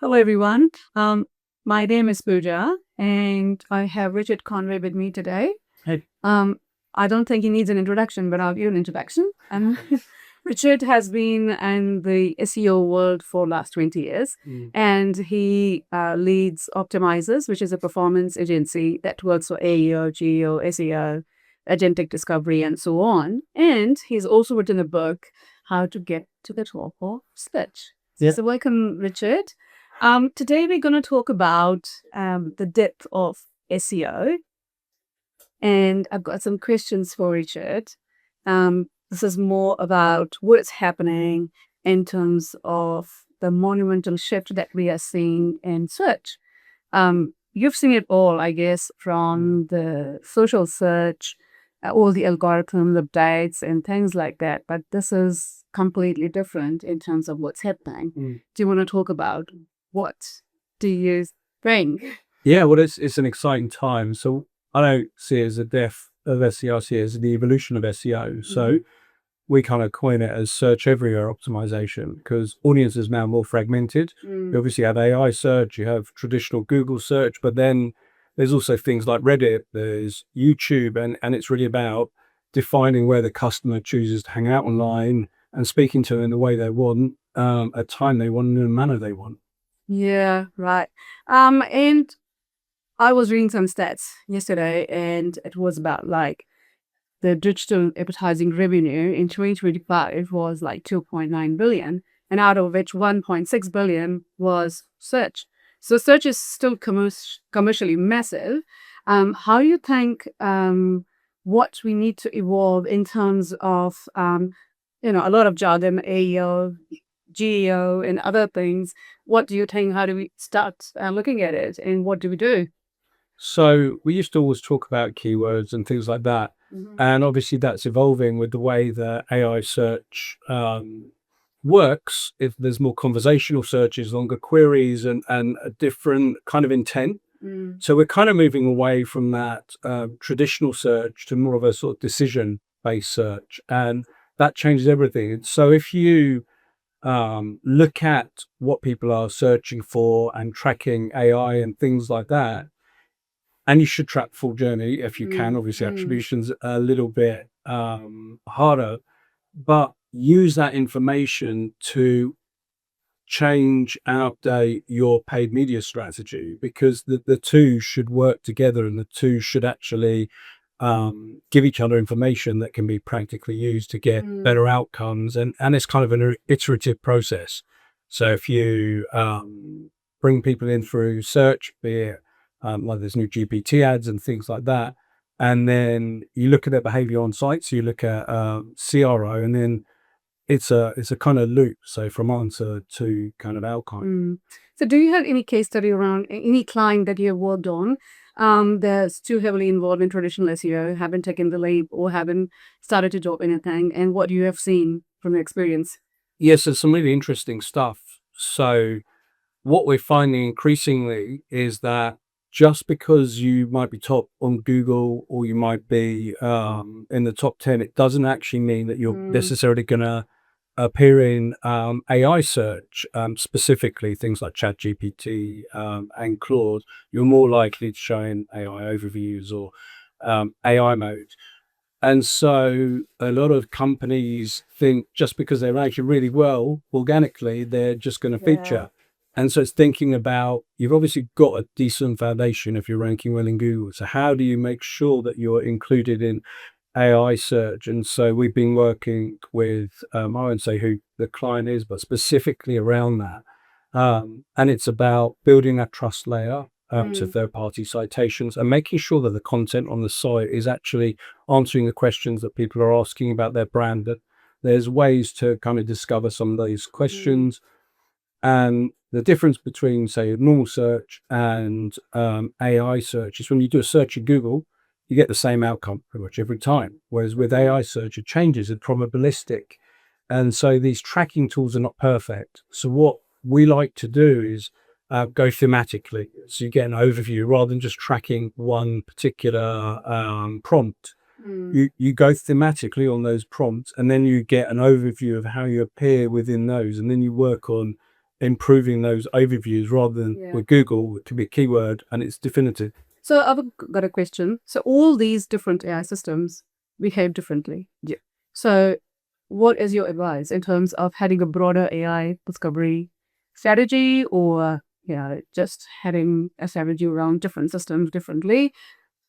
Hello, everyone. My name is Pooja, and I have Richard Conway with me today. Hey. I don't think he needs an introduction, but I'll give an introduction. Richard has been in the SEO world for last 20 years, and he leads Optimisers, which is a performance agency that works for AEO, GEO, SEO, Agentic Discovery, and so on. And he's also written a book, How to Get to the Top of Search. Yeah. So welcome, Richard. Today we're going to talk about the depth of SEO, and I've got some questions for Richard. This is more about what's happening in terms of the monumental shift that we are seeing in search. You've seen it all, I guess, from the social search, all the algorithm updates and things like that. But this is completely different in terms of what's happening. Do you want to talk about what do you think? Yeah, well, it's an exciting time. So I don't see it as a death of SEO, I see it as the evolution of SEO. So we kind of coin it as search everywhere optimization because audience is now more fragmented. You obviously have AI search, you have traditional Google search, but then there's also things like Reddit, there's YouTube, and it's really about defining where the customer chooses to hang out online and speaking to them in the way they want, at time they want, and in a manner they want. Yeah, right. And I was reading some stats yesterday, and it was about like the digital advertising revenue in 2025 was like 2.9 billion, and out of which 1.6 billion was search. So search is still commercially massive. How do you think what we need to evolve in terms of a lot of jargon, AEO, GEO, and other things? What do you think? How do we start looking at it, and what do we do? So we used to always talk about keywords and things like that. And obviously that's evolving with the way that AI search works. If there's more conversational searches, longer queries, and a different kind of intent. So we're kind of moving away from that traditional search to more of a sort of decision-based search. And that changes everything. So if you look at what people are searching for and tracking AI and things like that, and you should track full journey if you can. Obviously, attribution's a little bit harder, but use that information to change and update your paid media strategy because the two should work together and the two should actually give each other information that can be practically used to get better outcomes. And it's kind of an iterative process. So if you bring people in through search, be it like there's new GPT ads and things like that, and then you look at their behavior on site, so you look at CRO, and then it's a kind of loop. So from answer to kind of outcome. So do you have any case study around any client that you have worked on that's too heavily involved in traditional SEO, haven't taken the leap or haven't started to drop anything, and what you have seen from your experience? Yes, there's some really interesting stuff. So what we're finding increasingly is that just because you might be top on Google or you might be in the top 10, it doesn't actually mean that you're necessarily going to appear in AI search, specifically things like ChatGPT and Claude. You're more likely to show in AI overviews or AI mode. And so a lot of companies think just because they're ranking really well organically, they're just going to feature. And so it's thinking about, you've obviously got a decent foundation if you're ranking well in Google. So how do you make sure that you're included in AI search? And so we've been working with, I won't say who the client is, but specifically around that. And it's about building that trust layer to third-party citations and making sure that the content on the site is actually answering the questions that people are asking about their brand, that there's ways to kind of discover some of these questions. And the difference between, say, a normal search and AI search is when you do a search in Google, you get the same outcome pretty much every time. Whereas with AI search, it changes, it's probabilistic. And so these tracking tools are not perfect. So what we like to do is go thematically. So you get an overview rather than just tracking one particular prompt. You go thematically on those prompts, and then you get an overview of how you appear within those. And then you work on improving those overviews rather than with Google, it can be a keyword and it's definitive. So I've got a question. So all these different AI systems behave differently. Yeah. So what is your advice in terms of having a broader AI discovery strategy, or just having a strategy around different systems differently?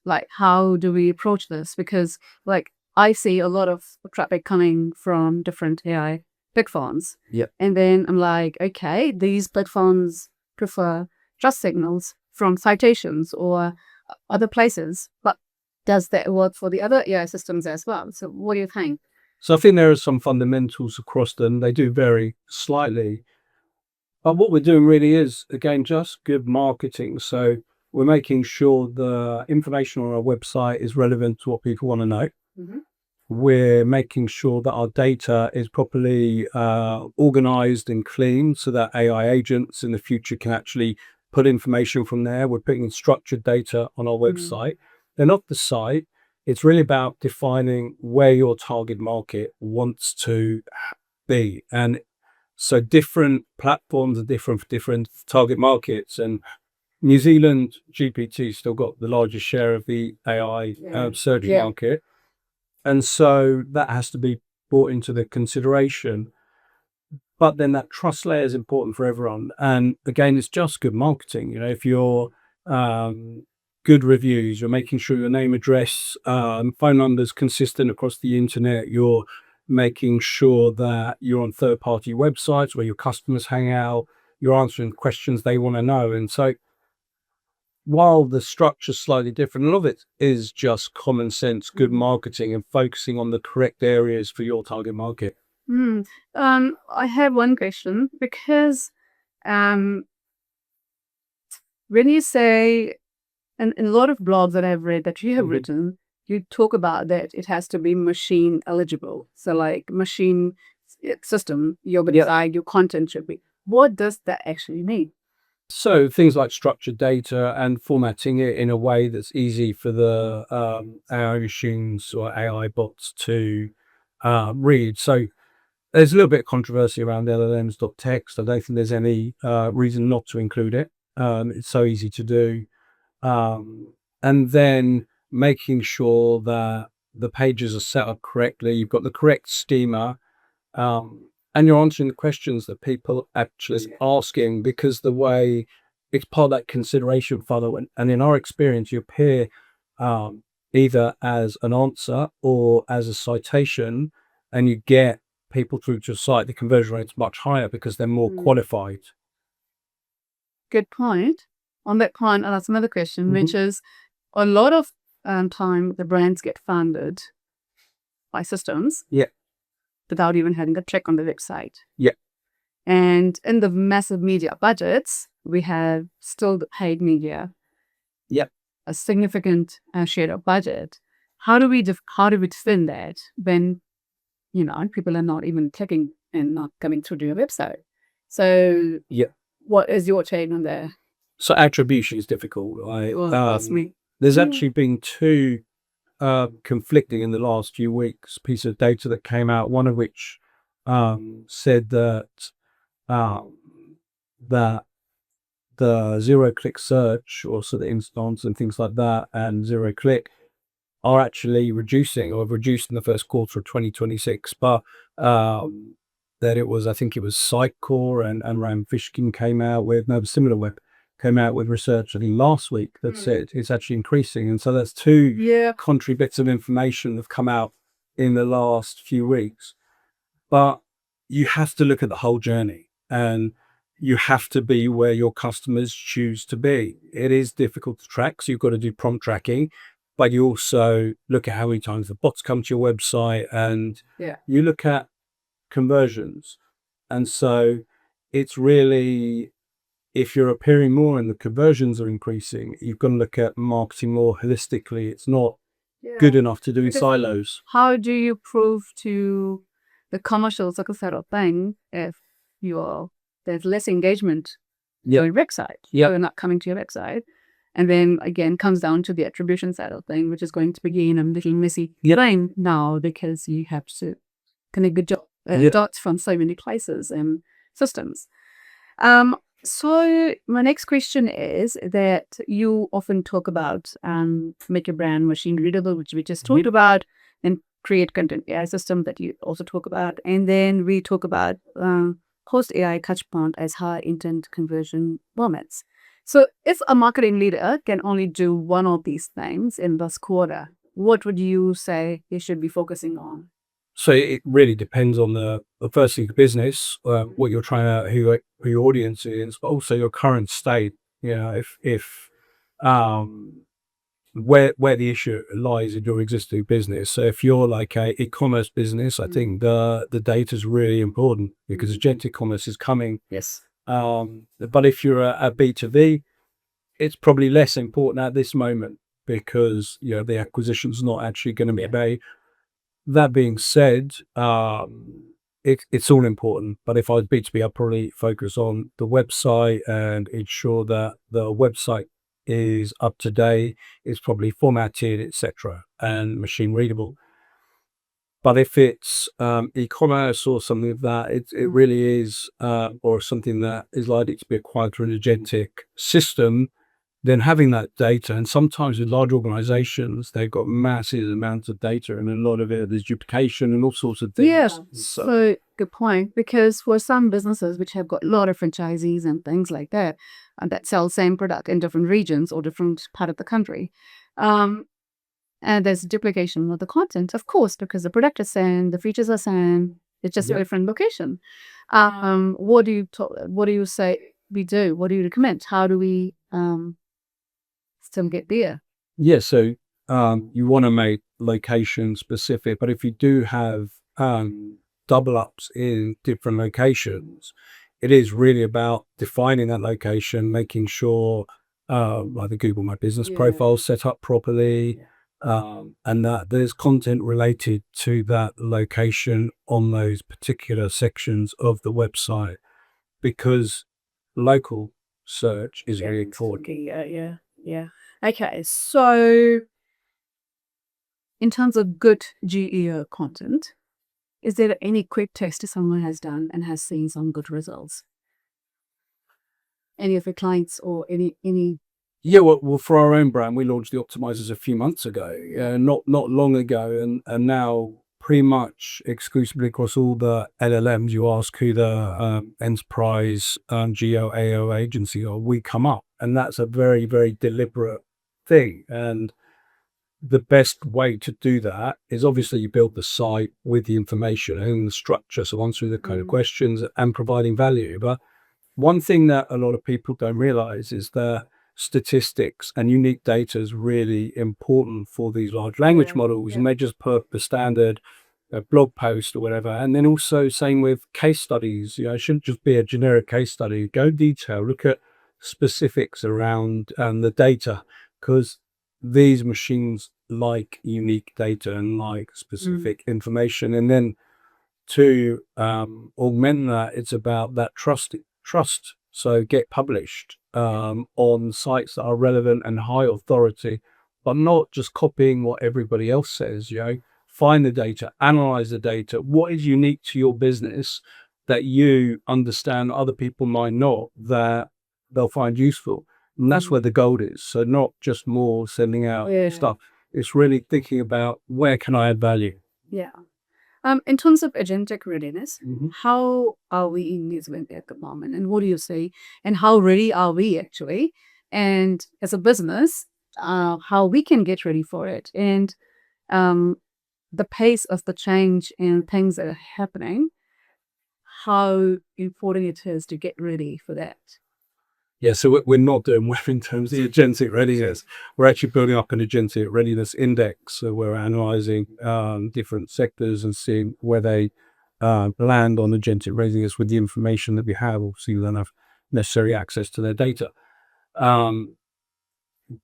Like, how do we approach this? Because like I see a lot of traffic coming from different AI platforms. Yeah. And then I'm like, okay, these platforms prefer trust signals from citations or other places, but does that work for the other AI systems as well? So what do you think? So I think there are some fundamentals across them. They do vary slightly. But what we're doing really is, again, just good marketing. So we're making sure the information on our website is relevant to what people want to know. Mm-hmm. We're making sure that our data is properly organized and clean so that AI agents in the future can actually put information from there. We're putting structured data on our website. Then off the site, it's really about defining where your target market wants to be. And so different platforms are different for different target markets. And New Zealand GPT still got the largest share of the AI search market. And so that has to be brought into the consideration. But then that trust layer is important for everyone. And again, it's just good marketing. If you're good reviews, you're making sure your name, address, phone numbers consistent across the internet, you're making sure that you're on third-party websites where your customers hang out, you're answering questions they want to know. And so while the structure's slightly different, a lot of it is just common sense, good marketing, and focusing on the correct areas for your target market. I have one question, because when you say, and in a lot of blogs that I've read that you have written, you talk about that it has to be machine eligible. So like machine system, your website, your content should be. What does that actually mean? So things like structured data and formatting it in a way that's easy for the AI machines or AI bots to read. So there's a little bit of controversy around LLMs.txt. I don't think there's any reason not to include it. It's so easy to do. And then making sure that the pages are set up correctly, you've got the correct schema, and you're answering the questions that people actually asking, because the way it's part of that consideration funnel. And in our experience, you appear either as an answer or as a citation, and you get people through to your site. The conversion rate's much higher because they're more qualified. Good point. On that point, I'll ask another question, which is, a lot of time the brands get funded by systems. Yeah. Without even having a check on the website. Yeah. And in the massive media budgets, we have still the paid media. Yeah. A significant share of budget. How do we defend that when people are not even clicking and not coming through to your website? So what is your take on that? So attribution is difficult. That's me. There's actually been two conflicting in the last few weeks piece of data that came out, one of which said that that the zero-click search, or sort of instance and things like that, and zero-click are actually reducing, or have reduced in the first quarter of 2026. But that it was, I think it was Sitecore and Rand Fishkin came out with, SimilarWeb came out with research, I think last week, that said it's actually increasing. And so that's two contrary bits of information that have come out in the last few weeks. But you have to look at the whole journey, and you have to be where your customers choose to be. It is difficult to track, so you've got to do prompt tracking, but you also look at how many times the bots come to your website, and you look at conversions. And so it's really, if you're appearing more and the conversions are increasing, you've got to look at marketing more holistically. It's not good enough to do in silos. How do you prove to the commercial successful thing if there's less engagement on your website? They're not coming to your website. And then again, comes down to the attribution side of thing, which is going to begin a little messy thing now, because you have to connect the dots from so many places and systems. So my next question is that you often talk about make your brand machine readable, which we just talked about, and create content AI system that you also talk about, and then we talk about post AI touchpoint as high intent conversion moments. So if a marketing leader can only do one of these things in this quarter, what would you say they should be focusing on? So it really depends on the firstly the business, what you're trying to, who your audience is, but also your current state. You know, if um, where the issue lies in your existing business. So if you're like a e-commerce business, I think the data is really important because agentic commerce is coming. Yes. But if you're a B2B, it's probably less important at this moment because the acquisition's not actually going to be made. That being said, it's all important. But if I was B2B, I'd probably focus on the website and ensure that the website is up to date, it's probably formatted, etc., and machine readable. But if it's e-commerce or something of that, it really is, or something that is likely to be acquired through an agentic system, then having that data, and sometimes with large organizations, they've got massive amounts of data, and a lot of it there's duplication and all sorts of things. Yeah, so good point. Because for some businesses which have got a lot of franchisees and things like that, that sell same product in different regions or different part of the country, and there's duplication of the content, of course, because the product is same, the features are same. It's just a different location. What do you say we do? What do you recommend? How do we still get there? Yeah, so you want to make location specific, but if you do have double ups in different locations, it is really about defining that location, making sure like the Google My Business profile is set up properly, and that there's content related to that location on those particular sections of the website, because local search is very important. Okay, yeah. Okay, so in terms of good GEO content, is there any quick test someone has done and has seen some good results? Any of your clients or any? Yeah, well, for our own brand, we launched the Optimisers a few months ago, not long ago, and now pretty much exclusively across all the LLMs. You ask who the enterprise GEO AEO agency are, we come up, and that's a very very deliberate thing. And the best way to do that is obviously you build the site with the information and the structure, so answering the kind of questions and providing value. But one thing that a lot of people don't realize is that statistics and unique data is really important for these large language models, and they just put the standard blog post or whatever. And then also same with case studies. It shouldn't just be a generic case study. Go detail, look at specifics around the data, because these machines like unique data and like specific information. And then to augment that, it's about that trust. So get published on sites that are relevant and high authority, but not just copying what everybody else says. Find the data, analyze the data. What is unique to your business that you understand other people might not, that they'll find useful? And that's where the gold is. So not just more sending out stuff. It's really thinking about where can I add value. Yeah. In terms of agentic readiness, how are we in New Zealand at the moment? And what do you say? And how ready are we actually? And as a business, how we can get ready for it? And the pace of the change and things that are happening, how important it is to get ready for that. Yeah, so we're not doing well in terms of the agentic readiness. We're actually building up an agentic readiness index. So we're analyzing different sectors and seeing where they land on agentic readiness with the information that we have. Obviously, we don't have necessary access to their data.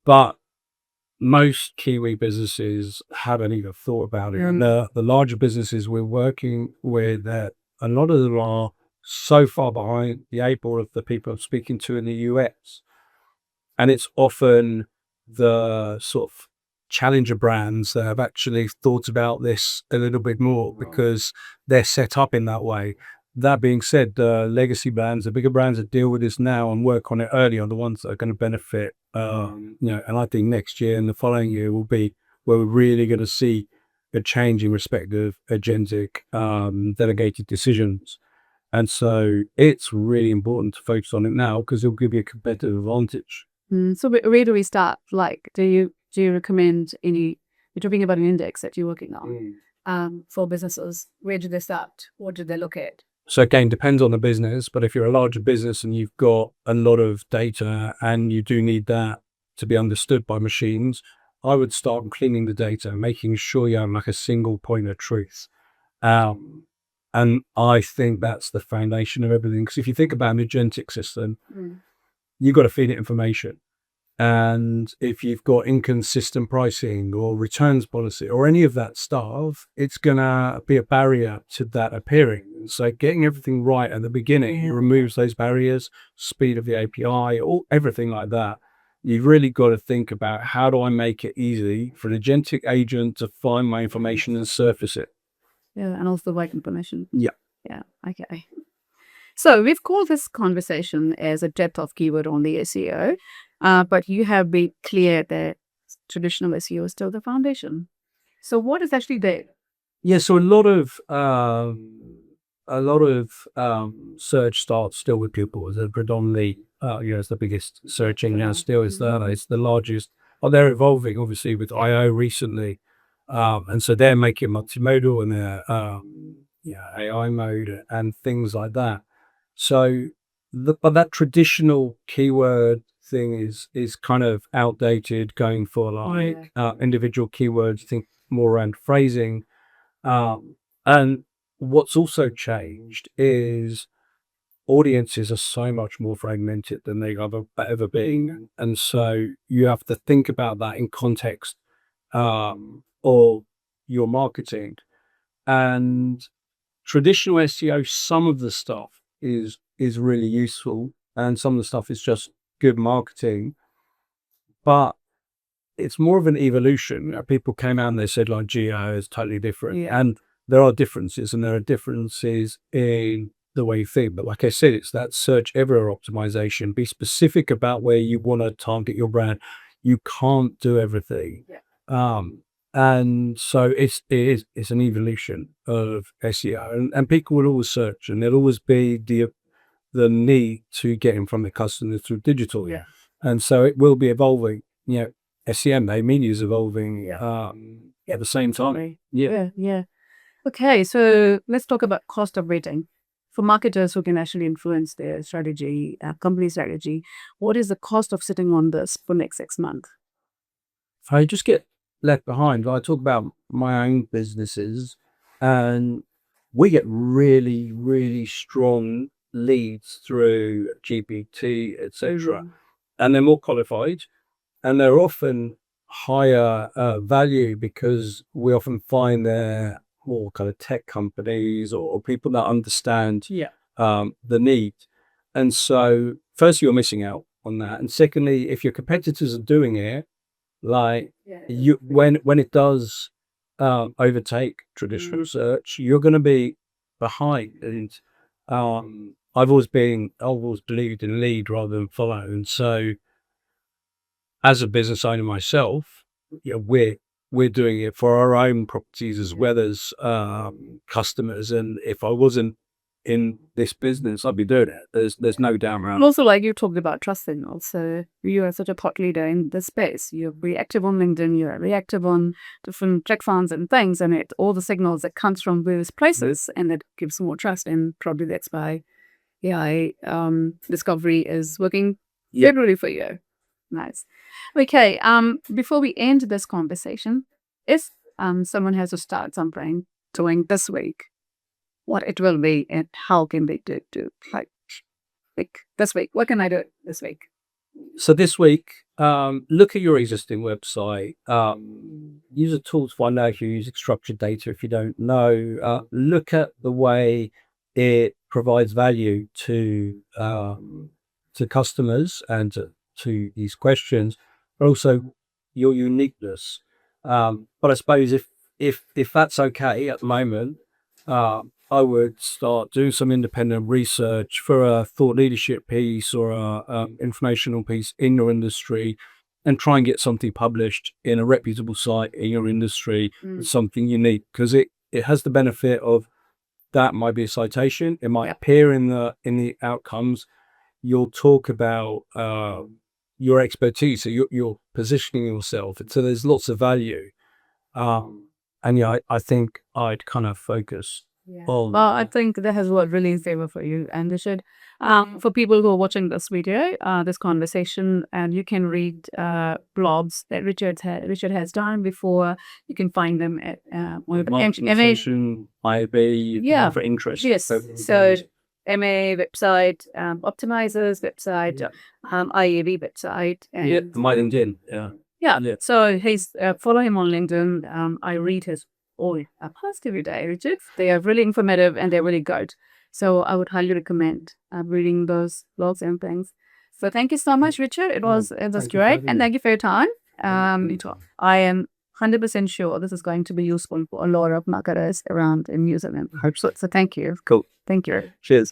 But most Kiwi businesses haven't even thought about it. And the larger businesses we're working with, that a lot of them are so far behind the eight ball of the people I'm speaking to in the US. And it's often the sort of challenger brands that have actually thought about this a little bit more, because they're set up in that way. that being said, the legacy brands, the bigger brands that deal with this now and work on it early are the ones that are going to benefit. And I think next year and the following year will be where we're really going to see a change in respect of agentic delegated decisions. And so it's really important to focus on it now because it'll give you a competitive advantage. So where do we start? Like, do you recommend any? You're talking about an index that you're working on for businesses. Where do they start? What do they look at? So again, depends on the business, but if you're a larger business and you've got a lot of data and you do need that to be understood by machines, I would start cleaning the data, making sure you have like a single point of truth. And I think that's the foundation of everything. Because if you think about an agentic system, you've got to feed it information. And if you've got inconsistent pricing or returns policy or any of that stuff, it's going to be a barrier to that appearing. So getting everything right at the beginning removes those barriers, speed of the API, or everything like that. You've really got to think about how do I make it easy for an agentic agent to find my information and surface it. Yeah, and also the right information. Yeah. Yeah, okay. So we've called this conversation as a depth of keyword on the SEO, but you have been clear that traditional SEO is still the foundation. So what is actually there? Yeah, so a lot of search starts still with Google as a predominantly, it's the biggest search engine now. Still is that it's the largest. Oh, they're evolving obviously with IO recently, and so they're making multimodal and they're AI mode and things like that. So, but that traditional keyword thing is kind of outdated. Going for like individual keywords, think more around phrasing. And what's also changed is audiences are so much more fragmented than they've ever been, and so you have to think about that in context of your marketing. And traditional SEO, some of the stuff is really useful, and some of the stuff is just good marketing, but it's more of an evolution. People came out and they said like GEO is totally different, and there are differences, and there are differences in the way you think. But like I said, it's that search everywhere optimization. Be specific about where you want to target your brand. You can't do everything. And so it's an evolution of SEO, and people will always search, and there'll always be the need to get in front of the customers through digital. And so it will be evolving. SEM, media is evolving at the same time. Yeah. Okay, so let's talk about cost of rating. For marketers who can actually influence their strategy, company strategy, what is the cost of sitting on this for next 6 months? If I just get left behind, I talk about my own businesses, and we get really, really strong leads through GPT, etc. And they're more qualified, and they're often higher value because we often find they're more kind of tech companies or people that understand the need. And so firstly, you're missing out on that. And secondly, if your competitors are doing it, like when it does overtake traditional search, you're going to be behind. And I've always believed in lead rather than follow. And so as a business owner myself, we're doing it for our own properties as well as customers. And if I wasn't in this business, I'd be doing it. There's no doubt around. And also, like you talked about trust signals. So you are such a thought leader in this space. You're reactive on LinkedIn. You're reactive on different check funds and things, and all the signals that comes from various places, and that gives more trust. And probably that's why AI discovery is working favorably for you. Nice. Okay. Before we end this conversation, if someone has to start something doing this week, what it will be and how can they do it? Like this week, what can I do this week? So this week, look at your existing website. Use a tool to find out if you're using structured data. If you don't know, look at the way it provides value to customers and to these questions, but also your uniqueness. But I suppose if that's okay at the moment, I would start doing some independent research for a thought leadership piece or a informational piece in your industry, and try and get something published in a reputable site in your industry, something unique, because it has the benefit of that might be a citation, it might appear in the outcomes. You'll talk about your expertise, so you're positioning yourself, and so there's lots of value. And yeah, I think I'd kind of focus on. Well, I think that has worked really in favor for you, and Richard. For people who are watching this video, this conversation, and you can read blogs that Richard has done before. You can find them at one of the Optimisation might be for interest. Yes. So MA website, Optimisers website, IAB website, and my LinkedIn. yeah. So he's follow him on LinkedIn. I read his post every day, Richard. They are really informative and they're really good. So I would highly recommend reading those blogs and things. So thank you so much, Richard. It was great, and thank you for your time. I am 100% sure this is going to be useful for a lot of marketers around in New Zealand. Hope so. So thank you. Cool. Thank you. Cheers.